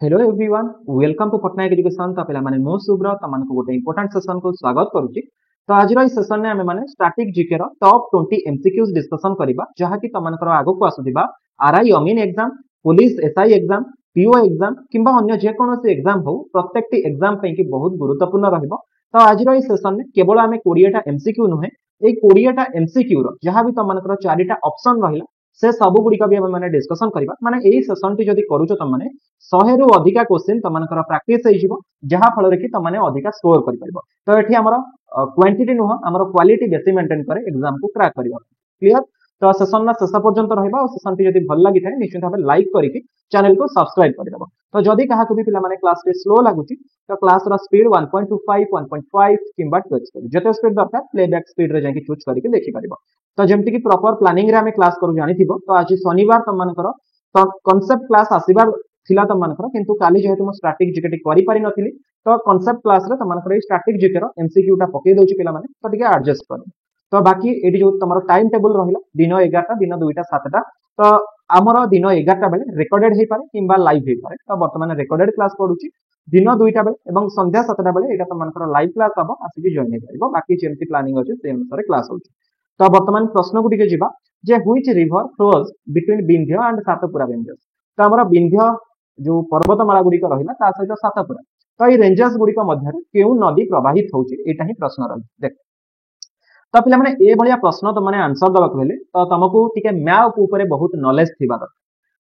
Hello everyone welcome to Patnaik education तो पे मो सुब्र तुम गोटे इंपोर्टाट सेसन को स्वागत करुच्ची। तो आज सेसन में आम static GK top 20 MCQs discussion करबा जहाँकि तुम आग को आसुवा आरआई अमीन exam police SI exam PO exam किंबा अन्य जेकोसी एग्जाम हो प्रत्येक एग्जाम की बहुत गुरुत्वपूर्ण रहिबो। तो आज सेसन में केवल आम 20टा एमसीक्यू नुहे ये 20टा एमसीक्यू जहाँ भी तुम 4टा ऑप्शन रहा से सब गुड़िक भी आम डिस्कसन करवा माने यही सेसन टी जदि करूछ तुम 100 रु अधिका क्वेश्चन तुम प्राक्टिस जहाँ फल कि तुम अधिका स्कोर कर। तो ये आमर क्वांटिटी नुह आमर क्वालिटी बेसी मेंटेन करे एग्जाम को क्रैक करबा। क्लियर। तो सेसन ना शेष पर्यंत रहा सेसन टी जदि भल लगी निश्चित भाव लाइक करके चैनल को सब्सक्राइब करदेव। तो जदि क्या भी पे क्लास स्लो लगुच तो क्लास स्पीड 1.25 1.5 कि 2 स्पीड जिते स्पीड दरकार प्लेबैक स्पीड रे जाके चूज करके देखिपर। तो जमती कि प्रॉपर प्लानिंग रे आम क्लास करू जानी तो आज शनिवार तुम कॉन्सेप्ट क्लास आसबार थिला तुमनकर किंतु काली जेहेतु मो स्टैटिक जीके करि पारि नथिली तो कॉन्सेप्ट क्लास रे तुमनकर ए स्टैटिक जीके रो एमसीक्यू टा पके दोछि पिला माने तो टिके एडजस्ट कर। तो बाकी एडी जो तुमरो टाइम टेबल रहिला दिन 11टा दिन 2टा 7टा तो आमर दिन 11टा बेले रिकॉर्डेड हे पारे किंबा लाइव हे पारे। तो वर्तमान रिकॉर्डेड क्लास पढुछि दिन 2टा बेले एवं संध्या 7टा बेले एटा तुमनकर लाइव क्लास हबो आसिक जॉइन हे पारिबो। बाकी जेमति प्लानिंग अछि से अनुसार क्लास होछि। तो वर्तमान प्रश्न को टिके जिबा जे which river flows between Vindhya and Satpura ranges. तो आमर विंध्य जो पर्वतमाला गुड़िक रहा सहित सातपुरा तो ये रेंजेस गुड़िक मध्य क्यों नदी प्रवाहित होची एटा ही प्रश्न रही देख। तो पे मैंने ये भाया प्रश्न तुमने आंसर दवा हेले तो तुमको टिके मैप ऊपर बहुत नॉलेज थी दरकार।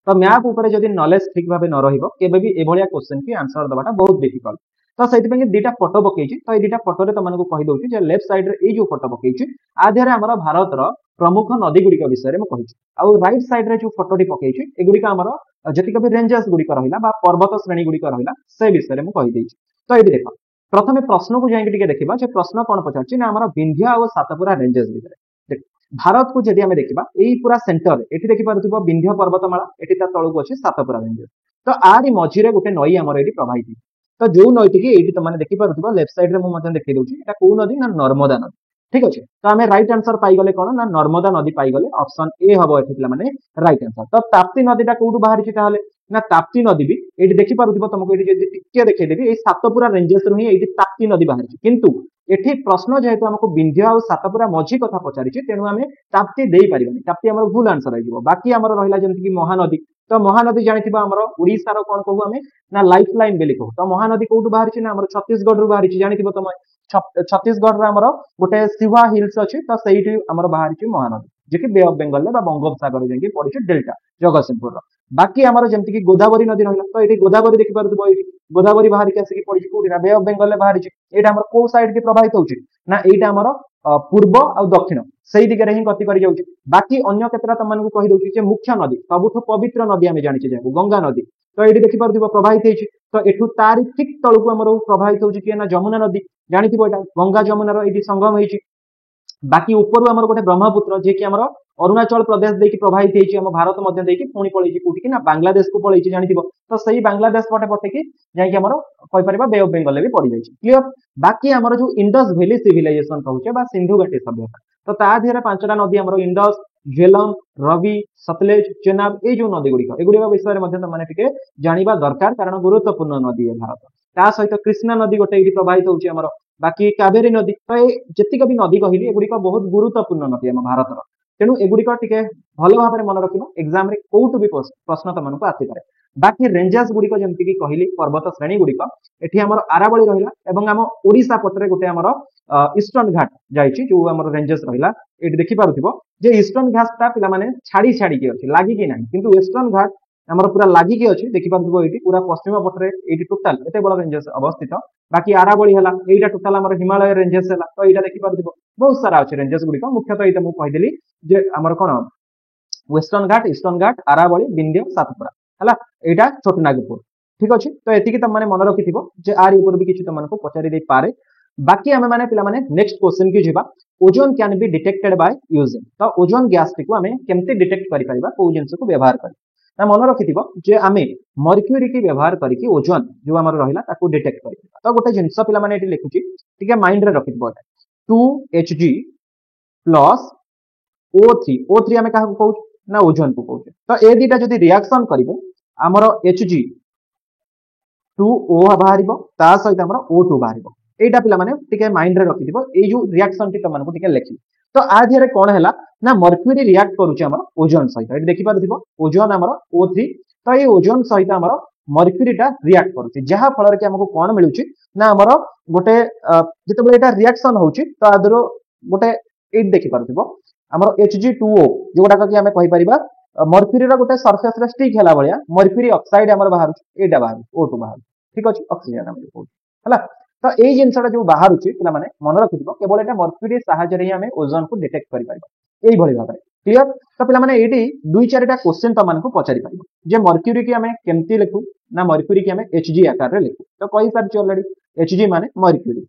तो मैप ऊपर जदि नॉलेज ठीक भाव न रही एभलिया क्वेश्चन की आंसर दवाटा बहुत डिफिकल्ट। तो से दुईटा फोटो पकई तो ये दुईटा फोटो तुमको कहीदे लेफ्ट साइड रे जो फोटो पकई आधार आम भारत प्रमुख नदी गुड़िक विषय में कही आउ राइट साइड रे जो फोटोटी पकई एगुड़िक आमर जतिक भी रेंजेस गुड़िक रहा पर्वत श्रेणी गुड़िक रहा से विषय में कहीदे। तो ये देख प्रथम प्रश्न को जाइए देखा प्रश्न कौन पचार ना आम विंध्य और सातपुरा रेंजेस भितर भारत को जदि आम देखा यही पूरा सेंटर ये देखिपुव विंध्य पर्वतमाला ये तलू अच्छे सातपुरा रेंजेस। तो आरी मझीरे गोटे नई आमर ये प्रवाहित तो जो नईटी ये तुमने देखिपुव लेफ्ट साइड में मुझे देखी दूसरी कौ नदी ना नर्मदा नदी। ठीक अच्छे। तो आम रईट आंसर पाईगले कौन ना नर्मदा नदी पाईगले ऑप्शन ए हम ये मैंने रईट आंसर। तो ताप्ती नदीटा कौटू बाहरी ना ताप्ती नदी भी ये देखिपुव तुमको ये देखदेवी ये सातपुरा रेंजेस रु ही ताप्ती नदी बाहरी किंतु एठी प्रश्न जेहेतु आमको विंध्य और सातपुरा मझी कथा पचारि तेणु आम ताप्ती दे पारिबानी ताप्ती आमर भूल आंसर हो। बाकी आमर रहा जमीक महानदी तो महानदी जानी आमर ओडिशार कौन कहू आम ना लाइफ लाइन बेली कहू। तो महानदी कौटू बाहरी ना आमर छत्तीसगढ़ रु बाहरी जानी तुम छत्तीसगढ़ आमर गोटे सिवा हिल्स अच्छी तो सही आमर बाहरी महानदी जी कि बे ऑफ बेंगल बंगोपसागर जाकि पड़ी डेल्टा जगतसिंहपुर। बाकी आमर जमीक गोदावरी नदी रहा तो ये गोदावरी देखिपुव ये गोदावरी बाहर के आसिक पड़ी कौटी ना बे ऑफ बेंगल बाहरी यहाँ आम कौ साइड की प्रभावित होची ना यहाँ आमर पूर्व आ दक्षिण से दिगरे ही गति कर जाऊँगी। बाकी अन्य क्षेत्र तुमको कहीदे मुख्य नदी सबुठ पवित्र नदी आम जाने जहाँ गंगा नदी तो ये देखिपुव प्रभावित होती तो एठू तारी ठीक तलू आम प्रभावित होची किए ना जमुना नदी जानी यहाँ गंगा जमुनार ये संगम होती। बाकी ऊपर आमर गोटे ब्रह्मपुत्र जी कि आमर अरुणाचल प्रदेश देखिए प्रभावित होती आम भारत मध्य देखिए पुणी पलैची कौटी ना बांग्लादेश को पलैची जानी तो सही बांग्लादेश पटे पटेकी जाकि आमर कहीपर बे ऑफ बेंगल भी पड़ जाए। क्लियर। बाकी आमर जो इंडस वैली सिविलाइजेशन कहूचे सिंधु घाटी सभ्यता तो ता देहरे 5टा नदी आमर इंडस झेलम रवि सतलेज चेनाब ये जो नदी गुड़िक एगुड़ विषय में तुमने जाना दरकार कारण गुरुत्वपूर्ण नदी है भारत ता सहित कृष्णा नदी गोटे ये प्रभावित होची बाकी कावेरी नदी तो ये जितक भी नदी कहली एगुड़िक बहुत गुरुत्वपूर्ण नदी आम भारत तेणु एगुड़िक टे भल भाव में मन रख एग्जाम कौटू भी प्रश्न तुमको आसपे। बाकी रेंजेस गुड़िक जमीक कहली पर्वत श्रेणी गुड़िक एटी आम आरावली रहा आम ओडिशा पटरे गोटे आमर ईस्टर्न घाट जाइए जो आम रेंजेस रहा ये देखिपुव जे ईस्टर्न घाटा पे छाड़ी छाड़ी अच्छी लगिकी ना कि वेस्टर्न घाट आमर पूरा लगिकी अच्छी देखिपुव ये पूरा पश्चिम पटरे ये टोटाल एत बड़ रेंजेस अवस्थित। बाकी आरावली है यहाँ टोटाल आम हिमालय रेंजेस है तो यहाँ देखिपुव बहुत सारा अच्छे रेंजेस गुड़िक मुख्यतः ये मुझे कहीदेली जे आमर कौन वेस्टर्न घाट ईस्टर्न घाट आरावली विंध्य सातपुरा है यहाँ छोट नागपुर। ठीक अच्छे। तो ये तुम मन रखि आर ऊपर भी किसी तुमको पचारि दे पारे। बाकी आम मैंने पे नेक्स्ट क्वेश्चन की जीवा ozone can be detected by using. तो ओजोन गैस टी आम केमती डिटेक्ट करें कौ जिन को व्यवहार कर मन रखि आम मर्क्यूरी की व्यवहार करके ओजोन जो आम रहा डिटेक्ट कर। तो गोटे जिन पे लिखुची माइंड रे रखि 2Hg प्लस O3 आम क्या कहूँ ना ओजोन को कहूँ। तो ये दुटा जब रिएक्शन करेंगे आमर Hg 2O बाहरिबो ता सहित हमर O2 बाहरिबो एटा पिला माने टिके माइंड रे रखि दिबो ए जो रिएक्शन टी तमन को टिके लेखि तो आ धिरे कोन हैला ना मर्क्यूरी रिएक्ट करूची हमर ओजोन सहित एटा देखि पारथिबो ओजोन हमर O3 तो ए ओजोन सहित हमर मर्क्यूरी टा रिएक्ट करूची जहा फलर के हमको कोन मिलुची ना हमर गोटे जते बे एटा रिएक्शन होउची तो आदरो गोटे एट देखि पारथिबो हमर Hg2O जोटा कि हमें कहि परिबा मर्क्यूरी रा गोटे सरफेस रे स्टिक हैला बलिया मर्क्यूरी ऑक्साइड हमर बाहर एटा बाहर O2 बाहर ठीक अछि ऑक्सीजन हमर हला तो एई जिनसटा जो बाहर उची पिला माने मन रखिदिबो केवल एटा मर्क्यूरी सहायता रे हमें ओजोन को डिटेक्ट करि पाइबो एई भली भाबरे क्लियर तो पिला माने एटी दुई चारटा क्वेश्चन त मानको पचारि पाइबो जे मर्क्यूरी की हमें केमती लिखु ना मर्क्यूरी की हमें Hg आकार रे लिखु तो कहि सारछि ऑलरेडी Hg माने मर्क्यूरी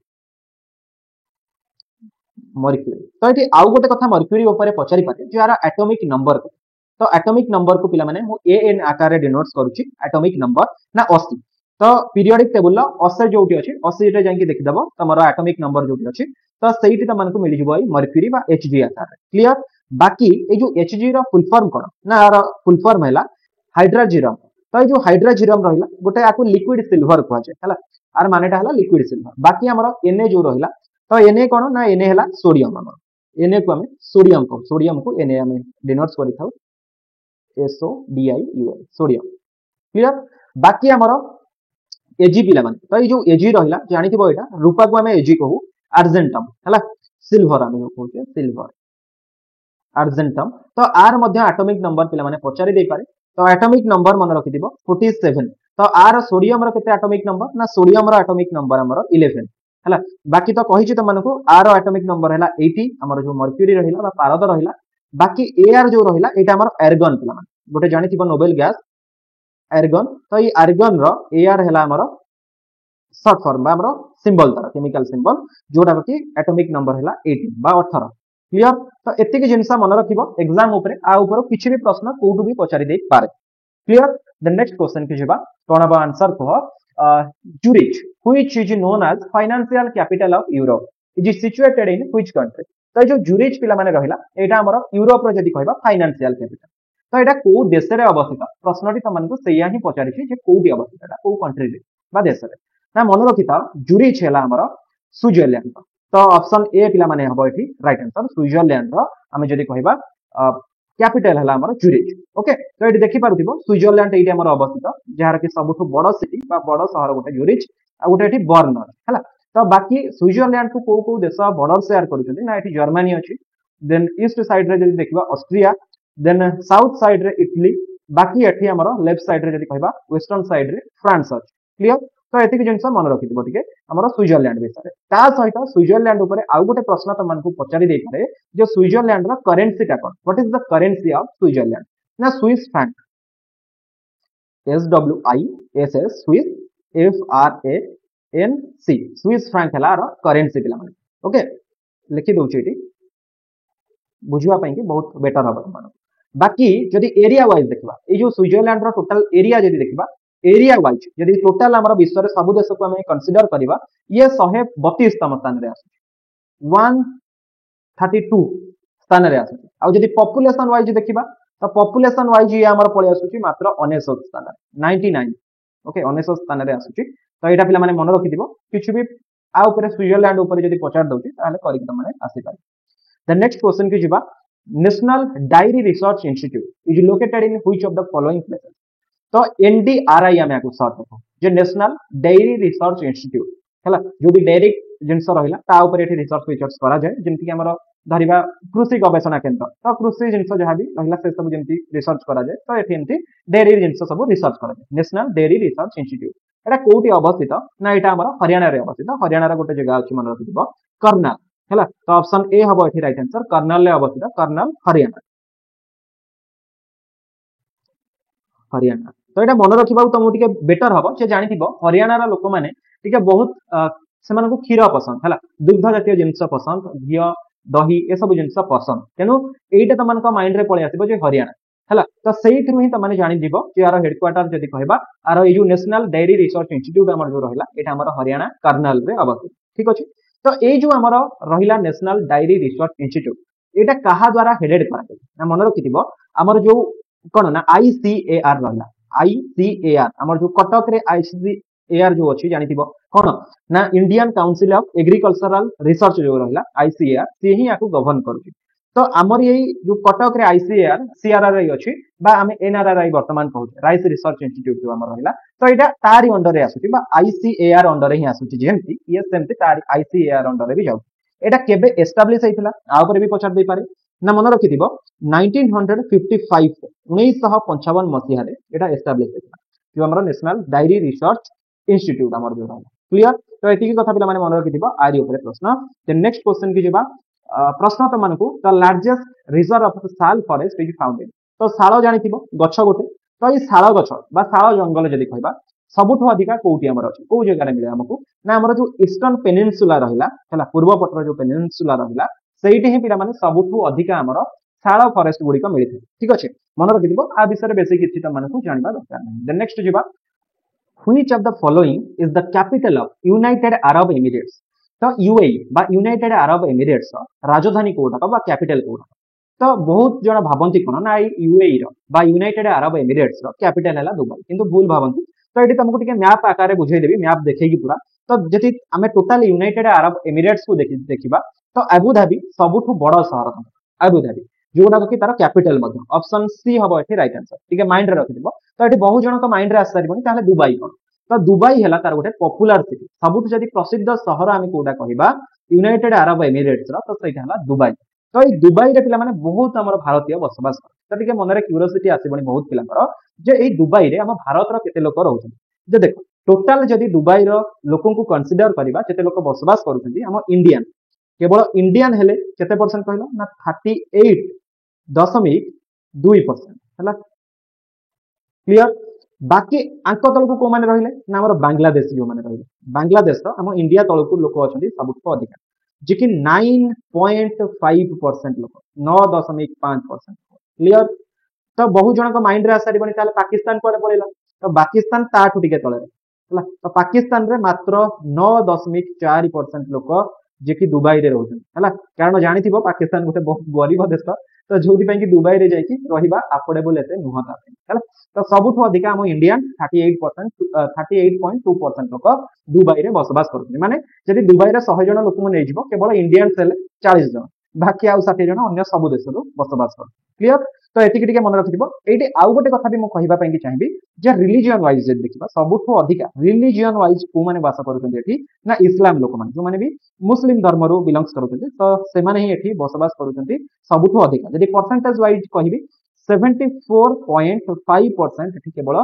मर्क्यूरी तो एटी आउ गोटे कथा मर्क्यूरी ऊपर पचारि पाते जारा एटॉमिक नंबर तो एटॉमिक नंबर को पिला माने मु AN आकार रे डिनोट्स करूची एटॉमिक नंबर ना 80 तो पीरियोडिक टेबल ला 80 जोटी अछि 80 रे जांकी देखि दबो तमरो एटॉमिक नंबर जोटी अछि तो सेहिति त मानको मिलि जिवो मर्क्यूरी बा Hg आकार रे क्लियर बाकी ए जो Hg रो फुल फॉर्म कोन ना आर फुल फॉर्म हैला हाइड्रोजीरम तो ए जो हाइड्रोजीरम रहिला गोटे आकु लिक्विड सिल्वर कहै छै हला आर मानेटा हला लिक्विड सिल्वर बाकी हमरो Na जो रहिला तो Na कोन ना Na हला सोडियम हमरो Na को हमें सोडियम को Na हमें डिनोट्स करि थाउ SODIUM सोडियम क्लियर बाकी हमरो Ag पिला माने तो ए जो Ag रहिला जानि थिबो एटा रूपा को हमें Ag कहू अर्जेंटम हला सिल्वर हमें कहू सिल्वर अर्जेंटम तो आर मध्य एटॉमिक नंबर पिला माने पचारि दे पारे तो एटॉमिक नंबर मन रखि दिबो 47 तो आर सोडियम रो केते एटॉमिक नंबर ना सोडियम रो एटॉमिक नंबर हमरो 11 हला बाकी तो कहि छि त मानको आर रो एटॉमिक नंबर हैला 80 हमरो जो मर्क्यूरी रहिला बा पारद रहिला बाकी Ar जो रहिला एटा हमरो एर्गन पिला माने गोटे जानि थिबो नोबेल गैस एर्गन तो ई एर्गन रो Ar हैला हमरो शॉर्ट फॉर्म बा हमरो सिंबल तार केमिकल सिंबल जोटा कि एटॉमिक नंबर हैला 18 बा 18 क्लियर तो एतिक जिनसा मन रखिबो एग्जाम ऊपर आ ऊपर किछि भी प्रश्न कोठु भी पचारि दे पारे क्लियर द नेक्स्ट क्वेश्चन के जेबा कोन बा आंसर को Zurich which is known as financial capital of Europe it is situated in which country तो जो Zurich पिला माने रहिला एटा हमरो यूरोप रो जदी कहबा फाइनेंशियल कैपिटल तो एटा को देश रे अवस्थित प्रश्नटी तमनको सेया ही पचारि छि जे कोठी अवस्थित एटा को कंट्री रे बा देश रे ना मन रखिता Zurich हैला हमरो स्विट्जरलैंड तो ऑप्शन ए पिला माने हबो एठी राइट आंसर स्विट्जरलैंड रो हमें जदी कहबा कैपिटल हैला हमरो Zurich ओके तो एठी देखि पारुथिबो स्विट्जरलैंड एठी हमरो अवस्थित जहार कि सबठु बड़ सिटी बा बड़ शहर गोटे Zurich आ गोटे एठी बर्न हैला तो बाकी स्विट्जरलैंड को को देश बॉर्डर शेयर करूछथि ना एठी जर्मनी अछि देन ईस्ट साइड रे जदी देखबा ऑस्ट्रिया देन साउथ साइड रे इटली बाकी एठी हमरो लेफ्ट साइड रे जदी कहबा वेस्टर्न साइड रे फ्रांस अछि क्लियर तो एतिक जिनस मन रखिथिबो टिके हमरो स्विट्जरलैंड विषय ता सहित स्विट्जरलैंड ऊपर आउ गोटे प्रश्न त मानकु पचारि दे पारे जो स्विट्जरलैंड रो करेंसी टा कोन what is the currency of Switzerland ना Swiss franc SWISS Swiss FRANC Swiss franc हला रो करेंसी पिला माने ओके लिखि दउछि एटी बुझिबा पई कि बहुत बेटर हबो मानो बाकी जदी एरिया वाइज देखबा ए जो स्विट्जरलैंड रो टोटल एरिया जदी देखबा एरिया वाइज यदि टोटल हमर विश्व रे सब देश को हमें कंसीडर करबा ये 132 तम स्थान रे आसु 132 स्थान रे आसु आ जदि पॉपुलेशन वाइज देखिबा तो पॉपुलेशन वाइज ये हमर पळे आसुची मात्र 99 स्थान 99 ओके 99 स्थान रे आसुची तो एटा पिला माने मन रखि दिबो किछु भी आ ऊपर स्विट्जरलैंड ऊपर जदि पचार दउची ताले करि त माने आसी पारे द नेक्स्ट क्वेश्चन के जिबा national diary research institute is located in which of the following places तो NDRI हमें आको शॉर्ट देखो जे नेशनल डेयरी रिसर्च इंस्टीट्यूट हला जो भी डेयरी जिनस रहिला ता ऊपर एठी रिसर्च फीचर्स करा जाय जेंति कि हमर धरिबा कृषि गवेषणा केंद्र तो कृषि जिनस जहा भी रहिला से सब जेंति रिसर्च करा जाय तो एठी एंति डेयरी जिनस सब रिसर्च करा जाय नेशनल डेयरी रिसर्च इंस्टीट्यूट एटा कोठी अवस्थित ना एटा हमर हरियाणा रे अवस्थित हरियाणा रा गोटे जगह अछि मन रखिबो कर्नाल हला तो ऑप्शन ए हबो एठी राइट आंसर कर्नाल रे अवस्थित कर्नाल हरियाणा हरियाणा तो एटा मन रखिबा तुम टिके बेटर हबो से जानि थिबो हरियाणा रा लोक माने टिके बहुत सेमान को खीर पसंद हला दुग्ध जातीय जिंस पसंद घियो दही ए सब जिंस पसंद तेनु एटा तमन का माइंड रे पळे आसीबो जे हरियाणा हला तो सेही थ्रू ही तमाने जानि दिबो जे आरो हेडक्वार्टर जदी कहबा आरो ए जो नेशनल डेयरी रिसर्च इंस्टीट्यूट हमर जो रहिला एटा हमर हरियाणा कर्नाल रे अवस्थित ठीक अछि तो ए जो हमर रहिला नेशनल डेयरी रिसर्च इंस्टीट्यूट एटा कहा द्वारा हेडेड करा ना मन रखि दिबो हमर जो कोन ना ICAR रहला ICAR हमर जो कटक रे एआर जो अच्छी जानिथिबो कोन ना Indian council of agricultural research जो रहिला आईसीएआर से ही याकू गवर्न करूची तो आमर यही जो कटक रे आईसीएआर सीआरआरआई अच्छी बा आम एनआरआरआई वर्तमान कहूचे राइस रिसर्च इंस्टीट्यूट जो आमर रहिला तो एटा तारी अंडर रे आसुची बा आईसीएआर अंडर ही आसुची जेमती ये सेमती तारी आईसीएआर अंडर रे भी जाउ एटा केबे एस्टाब्लिश हेतिला आ ऊपर भी पचार दे पारे ना मन रखिथिबो 1955 1955 मसिहा रे एटा एस्टाब्लिश हेतिला जो हमर नेशनल डायरी रिसर्च इंस्टीट्यूट हमर जो रहला क्लियर तो एतिकी कथा पिला माने मन रखिथिबो आरी ऊपर प्रश्न देन नेक्स्ट क्वेश्चन की जेबा प्रश्न तो मानकू द लार्जेस्ट रिजर्व ऑफ साल फॉरेस्ट इज फाउंडेड तो साल जानिथिबो गछ गोटे तो ये साल गछ बा साल जंगल जदी कहबा सबुठु अधिका कोउटी हमर अछि को जगह रे मिले हमकू ना हमर जो ईस्टर्न पेनिनसुला रहिला हला पूर्व पटर जो पेनिनसुला रहिला सेइटे ही पिला माने सबुठु अधिका हमर साल फॉरेस्ट गुडी को मिलिथे ठीक अछि मन रखिथिबो आ विषय बेसी किछि त मानकू जानिबा दरकार नै देन नेक्स्ट जिबा which of the following is the capital of United Arab Emirates तो यूएई बा यूनाइटेड अरब एमिरेट्स राजधानी कोटा बा कैपिटल कोटा तो बहुत जन भावती कोन ना यूएई रो बा यूनाइटेड अरब एमिरेट्स रो कैपिटल हैला दुबई किंतु भूल भावती तो एटी तुमको टिके मैप आकार रे बुझाई देबी मैप देखेगी पूरा तो जति हमें टोटल यूनाइटेड अरब एमिरेट्स को देखिबा तो अबू धाबी सबुठु बड़ शहर अबू धाबी जोटा कि तार कैपिटल मध्य ऑप्शन सी हबो एठी राइट आंसर टिके माइंड रे रखि दिबो तो एठी बहुत जन को माइंड रे आस सारिबनी ताले दुबई कोन तो दुबई हैला तार गोटे पॉपुलर सिटी सबुठु जदी प्रसिद्ध शहर आमे कोडा कहिबा यूनाइटेड अरब एमिरेट्स रो तो सेटा हला दुबई तो ये दुबई रे पिला माने बहुत हमर भारतीय बसवास तो टिके मन रे क्यूरियोसिटी आसीबनी बहुत पिलांकर जे ए दुबई रे हम भारत रो केते लोक रहउछन जे देखो टोटल जदी दुबई रो लोकन को कंसीडर करिबा केते लोक बसवास करूछन हम इंडियन केवल इंडियन हेले केते परसेंट कहलो ना 38.2% हला क्लियर बाकी आंक तलको को माने रहिले ना हमर बांग्लादेश जो माने रहिले बांग्लादेश रो हम इंडिया तलको लोक अछंती सबुठ अधिक जे कि 9.5% लोक 9.5% क्लियर तो बहुत जन को माइंड रे आसारिबनी ताले पाकिस्तान कोले पळेला तो पाकिस्तान ताठु टिके तळे हला तो पाकिस्तान रे मात्र 9.4% लोक जे कि दुबई रे रहउछन हला कारण जानि थिबो पाकिस्तान गोटे बहुत गरीब देश तो जोथि पई कि दुबई रे जाई कि रहिबा अफोर्डेबल एते नुहता हला तो सबुठु अधिक हम इंडियन 38% 38.2% लोक दुबई रे बसवास करछन माने जदि दुबई रे 100 जन लोक नै जिवो केवल इंडियन सेल 40 जन बाकी आउ 60 जन अन्य सब देश रो बसवास कर क्लियर तो एतिक टिके मन रखिथिबो एठी आउ गोटे कथा भी म कहिबा पई कि चाहिबी जे रिलीजियन वाइज जे देखिबा सबुठु अधिक रिलीजियन वाइज को माने वास करछन एठी ना इस्लाम लोक माने जो माने भी मुस्लिम धर्म रो बिलोंग्स करछन तो से माने ही एठी बसवास करछन सबुठु अधिक जदि परसेंटेज वाइज कहिबी 74.5% एठी केवल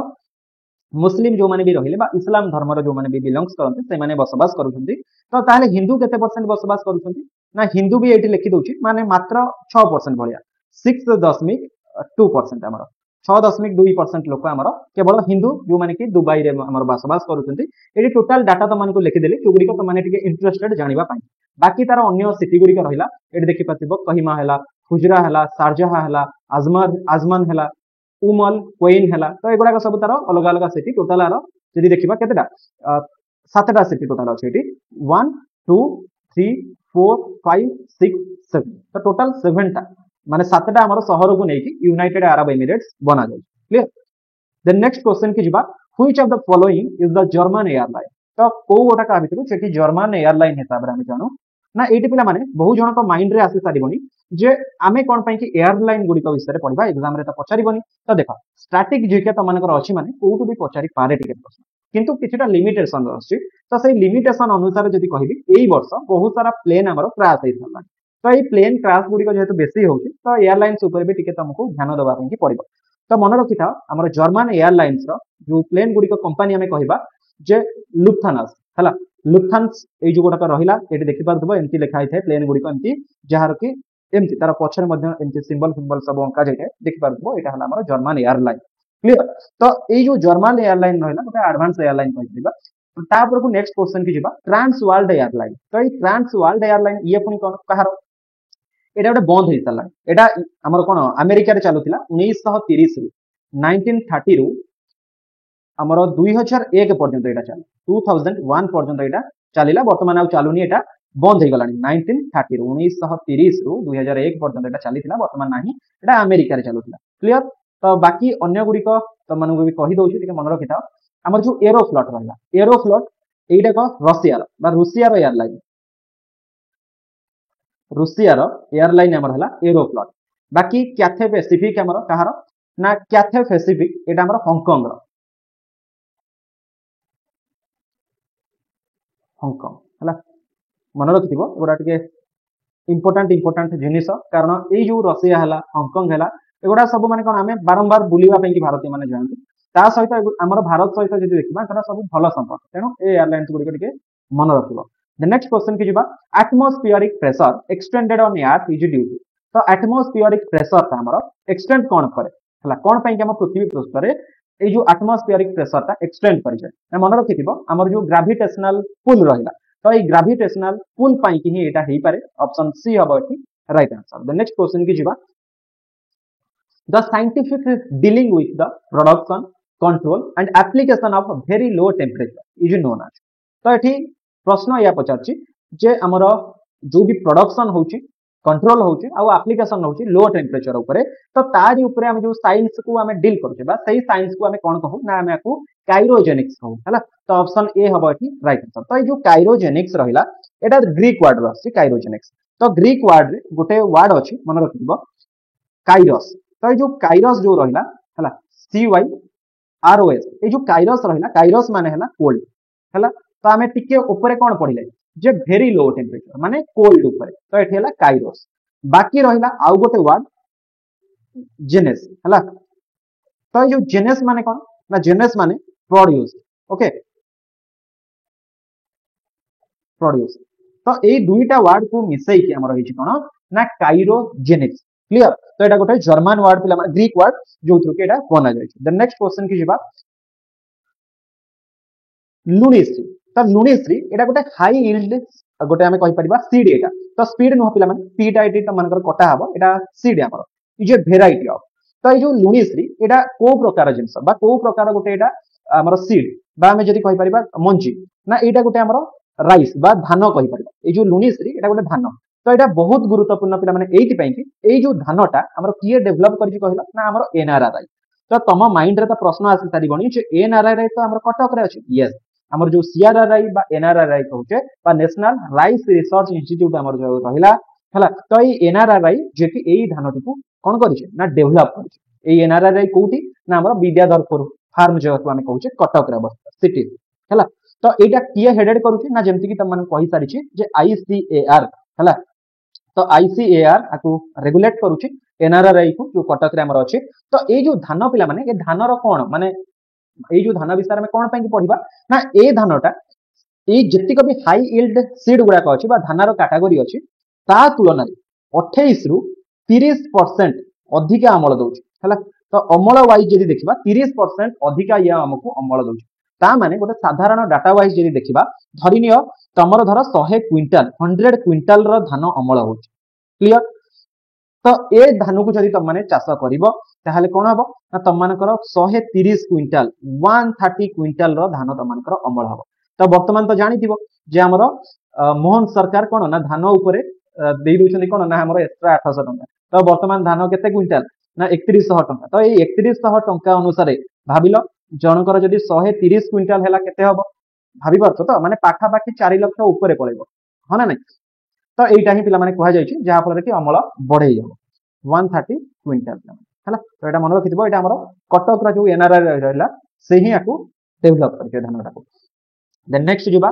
मुस्लिम जो माने भी रहिले बा इस्लाम धर्म रो जो माने भी बिलोंग्स करथि से माने बसवास करूछन्ती तो ताले हिंदू केते परसेंट बसवास करूछन्ती ना हिंदू भी एठी लिखि दोछि माने मात्र 6% भलिया 6.2% हमर 6.2% लोक हमर केवल हिंदू जो माने कि दुबई रे हमर बसवास करूछन्ती एठी टोटल डाटा त माने को लिखि देली कि गुडी को त माने टिके इंटरेस्टेड जानिबा पाई बाकी तार अन्य सिटी गुडी को रहिला एठी देखि पातिबो कहिमा हैला फुजरा हैला शारजाह हैला आजमान हैला उमल क्वीन हैला तो एगुडा सब तार अलग अलग सिटी टोटल आरो जदी देखिबा केतेटा सातटा सिटी टोटल अछि एठी 1 2 3 4 5 6 7 तो टोटल 7 टा माने सातटा हमर शहर को नेकी यूनाइटेड अरब एमिरेट्स बना जाय क्लियर देन नेक्स्ट क्वेश्चन की जिबा which of the following is the German airline तो को गोटा का भितरु सेठी जर्मन एयरलाइन हिसाब रे हम जानु ना एटी पिला माने बहु जन को माइंड रे आसी सारिबनी जे आमे कोन पई कि एयरलाइन गुडी को विषय रे पढिबा एग्जाम रे त पचारिबनी तो देखो स्टैटिक जीके त मानकर अछि माने कोउटु भी पचारि पारे टिके प्रश्न किंतु किछटा लिमिटेशन अछि तो सेही लिमिटेशन अनुसार जदी कहिबी एई वर्ष बहुत सारा प्लेन हमर क्रैश होई थाला तो ये प्लेन क्रैश गुडी को जेहेतु बेसी होउची तो एयरलाइंस ऊपर भी टिके तुमको ध्यान देबा पई कि पड़िबो तो मन रखि था हमर जर्मन एयरलाइंस रो जो प्लेन गुडी को कंपनी हमें कहिबा जे लुफ्थानस हला लुफ्थान्स ए जो गोटा रहिला एटी देखि पारदबो एमती लिखा हिथे प्लेन गुडी को एमती जहार कि एमती तार पछरे मध्ये एमती सिंबल सब अंका जाय देखि पारदबो एटा हला हमर जर्मन एयरलाइन क्लियर तो ए जो जर्मन एयरलाइन रहिला गोटा एडवांस एयरलाइन कहिबा तापर को नेक्स्ट क्वेश्चन की जिबा ट्रांस वर्ल्ड एयरलाइन तो ए ट्रांस वर्ल्ड एयरलाइन ये पुनी कोन कहारो एटा गोटे बंद होई साला एटा हमर कोन अमेरिका रे चालुथिला 1930 रु 1930 रु हमर 2001 पर्यंत एटा चाल 2001 पर्यंत एटा चलिला वर्तमान आ चालुनी एटा बंद हो गलानी 1930 रु 1930 रु 2001 पर्यंत एटा चलिथिला वर्तमान नाही एटा अमेरिका रे चालुथिला क्लियर तो बाकी अन्य गुडी को तो मानको भी कहि दोछि कि मन रखिथा आमर जो एरोफ्लॉट रहा एरोफ्लॉट एटा को रूसिया एयरलाइन आमर हला एरोफ्लॉट बाकी कैथे पैसिफिक आमर कहार ना कैथे पैसिफिक एटा आमर हांगकांग हला मन रखिथिबो एगोडा टिके इंपोर्टेंट जिनिस कारण ये जो रशिया है हांगकांग है एगुड़ा सब माने कौन आम बारंबार बुलवा भारतीय मैंने जाती ता सहित आम भारत सहित जी देखा सब भल संपर्क तेणु ए एयरलाइंस गुड़िक मन रखिब द नेक्स्ट क्वेश्चन की जीवा atmospheric pressure extended on earth is due to तो एटमॉस्फेरिक प्रेशर आमर एक्सटेंड कौन करे कौन पाई आम पृथ्वी पृष्ठ में ये जो एटमॉस्फेरिक प्रेशर एक्सटेंड कर मन रखिथिबो आमर जो ग्रेविटेशनल पुल रहा तो ये ग्रेविटेशनल पुल पाई कि एटा हेई पारे ऑप्शन सी हबो एठी right answer the next question की जीवा the scientific dealing with the production control and application of very low temperature is known as तो एठी प्रश्न या पचारछि जे हमर जो भी प्रोडक्शन होछि कंट्रोल होछि आ एप्लीकेशन होछि लो टेम्परेचर ऊपर तो तारी ऊपर हम जो साइंस को हम डील करछे बा सही साइंस को हम कोन कहू ना हम याकू काइरोजेनिक्स कहू हला तो ऑप्शन ए हबो एठी राइट आंसर तो ये जो काइरोजेनिक्स रहिला एटा ग्रीक वर्ड रहछि काइरोजेनिक्स तो ग्रीक वर्ड रे गोटे वर्ड अछि मन रखिबो काइरोस तो ये जो काइरोस जो रहिला हला सी वाई आर ओ एस ये जो काइरोस रहिला काइरोस माने हला कोल्ड हला तो हमें टिके ऊपर कोन पढिले जे वेरी लो टेम्परेचर माने कोल्ड ऊपर तो एठी हला काइरोस बाकी रहिला आउ गोटे वर्ड जेनेस हला तो ये जो जेनेस माने कोन ना जेनेस माने प्रोड्यूस ओके प्रोड्यूस तो ये दुईटा वर्ड को मिसई कि हमर हिची कोन ना काइरोजेनिक्स क्लियर तो एटा गोटे जर्मन वर्ड पिला माने ग्रीक वर्ड जो थ्रू के एटा बना जाय छै द नेक्स्ट क्वेश्चन की जिबा लुनिश्री तो लुनिश्री एटा गोटे हाई यील्ड गोटे हमें कहि परिबा सीड एटा तो स्पीड नो पिला माने पीटा एटी तो मानकर कटा हबो एटा सीड हमर इ जे वेराइटी ऑफ तो ये जो लुनिश्री एटा को प्रकार जिंस बा को प्रकार गोटे एटा हमर सीड बा हमें जदी कहि परिबा मंजी ना एटा गोटे हमर राइस बा धान कहि परिबा ए जो लुनिश्री एटा गोटे धान तो एटा बहुत गुरुत्वपूर्ण पिला माने एइति पई कि ए जो धानटा हमर किए डेवलप करछि कहला ना हमर एनआरआई तो तम माइंड रे त प्रश्न आसी तारी बनी जे एनआरआई तो हमर कटक रे अछि यस हमर जो सीआरआरआई बा एनआरआई कहउचे बा नेशनल राइस रिसर्च इंस्टीट्यूट हमर जो रहिला हला तो ए एनआरआई जे कि एई धानटी को कोन करिছে ना डेवलप करिছে ए एनआरआई कोउटी ना हमर विद्याधरपुर फार्म जो हम कहउचे कटक रे अवस्थित सिटी हला तो एटा किए हेडेड करूची ना जेमति कि तम मन कहि सारिछि जे आईसीएआर हला तो आईसीएआर आकु रेगुलेट करूची एनआरआई को जो कटक रे हमर अछि तो ए जो धान पिला माने ए धानर कोन माने ए जो धान विषय में कोन पई कि पढिबा ना ए धानटा ए जतिक भी हाई यील्ड सीड गुडा को अछि बा धानर कैटेगरी अछि ता तुलना रे 28 रु 30% अधिक अमल दउची हला तो अमल वाइज जदी देखिबा 30% अधिक या हमकु अमल दउची ता माने गोटे साधारण डाटा वाइज जदी देखिबा धरिनियो तमर धर 100 क्विंटल 100 क्विंटल रो धान अमल होची क्लियर तो ए धान को जदी तम माने चाष करिवो ताहाले कोन हबो ना तम मानकर 130 क्विंटल 130 क्विंटल रो धान तम मानकर अमल हबो तो वर्तमान तो जानिथिबो जे हमर मोहन सरकार कोन ना धान ऊपर देई दोछन कोन ना हमर एक्स्ट्रा 800 टका तो वर्तमान धान केते क्विंटल ना 3100 टका तो ए 3100 टका अनुसार भाबिलो जनकर जदी 130 क्विंटल हैला केते हबो भाबी परतो तो माने पाखा पाखी 4 लाख ऊपर पळेबो हना नै तो एटा ही पिला माने कहै जाय छै जहा फल कि अमल बढ़ै जाबो 130 क्विंटल हला तो एटा मन रखिथिबो एटा हमर कटक रा जो एनआरआई रहला से ही आकु डेवलप करके धानटा को the next Joba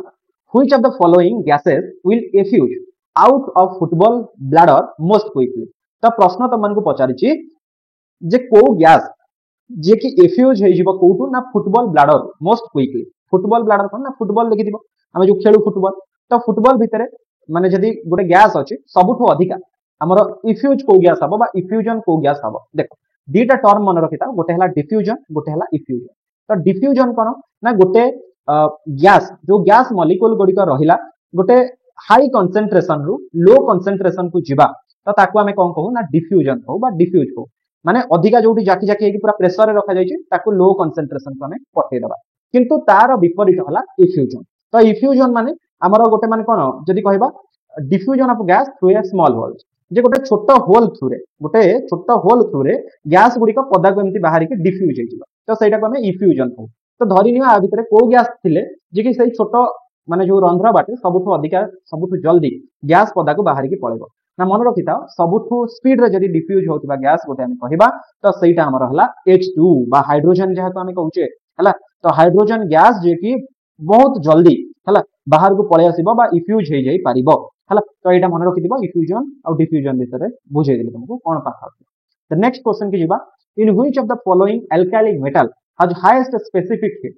which of the following gases will एफ्यूज out of football bladder most quickly तो प्रश्न तो मन को पचारि छी जे को गैस जे कि एफ्यूज हे जिवो कोटू ना football bladder most quickly football bladder कोन ना फुटबॉल देखि दिबो हम जो खेलु फुटबॉल तो फुटबॉल भितरे माने जदी गोटे गैस अछि सबुठो अधिका हमर इफ्यूज को गैस हबो बा इफ्यूजन को गैस हबो देखो दीटा टर्म मन रखिता गोटे हला डिफ्यूजन गोटे हला इफ्यूजन तो डिफ्यूजन कोन ना गोटे गैस जो गैस मॉलिक्यूल गुडी रहिला गोटे हाई कंसंट्रेशन रु लो कंसंट्रेशन को जिबा तो ताकू हमें कोन कहू ना डिफ्यूजन कहू बा डिफ्यूज कहू माने अधिका जोटी जाकी जाकी पूरा प्रेशर रे रखा जाय छै ताकू लो कंसंट्रेशन को हमें पठे दबा किंतु तार विपरीत हला इफ्यूजन तो इफ्यूजन माने हमर गोटे माने कोन जदी कहबा diffusion of gas through a small hole जे गोटे छोट होल थ्रू रे गैस गुडी को पदा को एमती बाहरी के डिफ्यूज हे जिबा तो सेटा को हमें इफ्यूजन कहू तो धरी नियो आ भितर को गैस थिले जे कि सही छोट माने जो रंध्र बाटे सबुठु अधिका सबुठु जल्दी गैस पदा को बाहर की पळेबो ना मन रखि था सबुठु स्पीड रे जदी डिफ्यूज होतिबा गैस गोटे हम कहिबा तो सेटा हमर हला H2 बा हाइड्रोजन जहा को हम कहउचे हला तो हाइड्रोजन गैस जे कि बहुत जल्दी हला बाहर को पळे आसीबो बा इफ्यूज हे जाई पारिबो हला तो एटा मन रखि दिबो इफ्यूजन और डिफ्यूजन भितर बुझे देली तुमको कोन पाखा द नेक्स्ट क्वेश्चन की जिबा in which of the following alkali metal has highest specific heat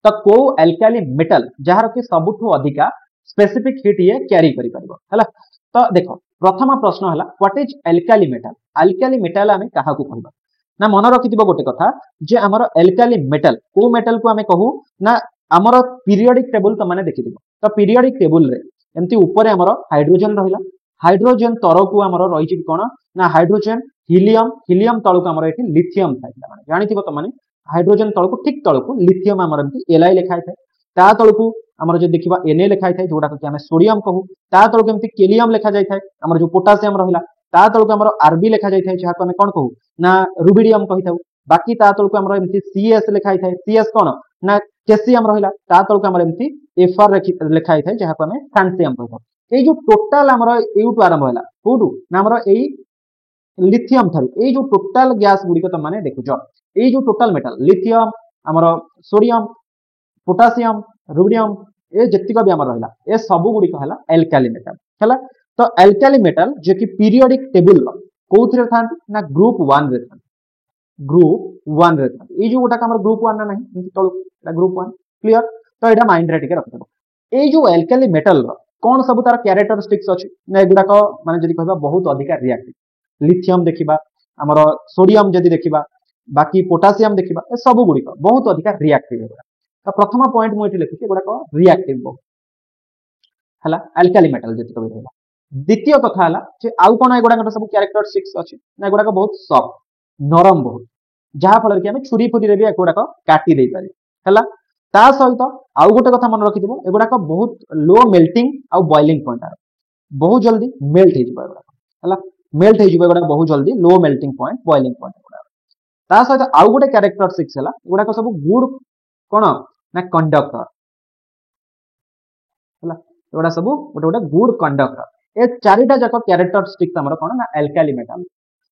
तो को अल्काली मेटल जहार कि सबुठु अधिका स्पेसिफिक हीट ये कैरी करि परबो हला तो देखो प्रथम प्रश्न हला व्हाट इज अल्काली मेटल हमें काहा को कहबा ना मन रखि दिबो गोटे कथा जे हमर अल्काली मेटल को मेटल को हमें कहू ना हमर पीरियोडिक टेबल तो माने देखि दिबो तो पीरियोडिक टेबल रे एंती ऊपर हमर हाइड्रोजन रहिला हाइड्रोजन तर को हमर रहि छि कोन ना हाइड्रोजन हीलियम तळ को हमर एठी लिथियम थाइला माने जानि थिबो तो माने हाइड्रोजन तळ को ठीक तळ को लिथियम हमर एमती Li लिखाइ थाए ता तळ को हमर जे देखिबा Na लिखाइ थाए जोटा कि हमें सोडियम कहू ता तळ को एमती केलियम लिखा जाय थाए हमर जो पोटासियम रहिला ता तळ को हमर Rb लिखा जाय थाए जहा को हमें कोन कहू ना रुबिडियम कहि थाउ बाकी ता तळ को हमर एमती Cs लिखाइ थाए Cs कोन ना कैल्शियम रहिला ता तळ को हमर एमती Fr लिखाइ थाए जहा को हमें फ्रांसियम कहि थाउ ए जो टोटल हमर एउटु आरंभ होला कोडु ना हमर एई लिथियम थारु ए जो टोटल गैस गुडी को त माने देखुजो ए जो टोटल मेटल लिथियम हमर सोडियम पोटासियम रुबिडियम ए जत्तिक भी हमर रहला ए सब गुडी को हला अल्काली मेटल हला तो अल्काली मेटल जे कि पीरियोडिक टेबल कोउथरे थांती ना ग्रुप 1 रे थांती ग्रुप 1 रे थांती ए जो गोटा हमर ग्रुप 1 ना नहीं तळु एटा ग्रुप 1 क्लियर तो एटा माइंड रे टिके रखिबो ए जो अल्काली मेटल रो कोन सब तार कैरेक्टरिस्टिक्स अछि ना एगुडा को माने जदी कहबा बहुत अधिका रिएक्टिव लिथियम देखिबा हमर सोडियम जदी देखिबा बाकी पोटासियम देखिबा ए सब गुडी को बहुत अधिका रिएक्टिव है तो प्रथम पॉइंट मु एठी लिखि एगुडा को रिएक्टिव बहुत हला अल्काली मेटल जदी कहबा रहला द्वितीय कथा हला जे आउ कोन एगुडा सब कैरेक्टरिस्टिक्स अछि ना एगुडा को बहुत सॉफ्ट नरम बहुत जहा फल कि हमें छुरी फुरी रे भी एगुडा को काटी दे पारे हला ता सहित आउ गोटे कथा मन रखि दिबो एगुडा को बहुत लो मेल्टिंग आ बॉइलिंग पॉइंट आ बहुत जल्दी मेल्ट हे जिबा एगुडा हला मेल्ट हे जिबा एगुडा बहुत जल्दी low melting point boiling point एगुडा ता सहित आउ गोटे कैरेक्टरिस्टिक्स हला एगुडा को सब गुड कोन ना कंडक्टर हला एगुडा सब गोटे गोटे गुड कंडक्टर ए चारिटा जाक कैरेक्टरिस्टिक्स हमर कोन ना अल्काली मेटल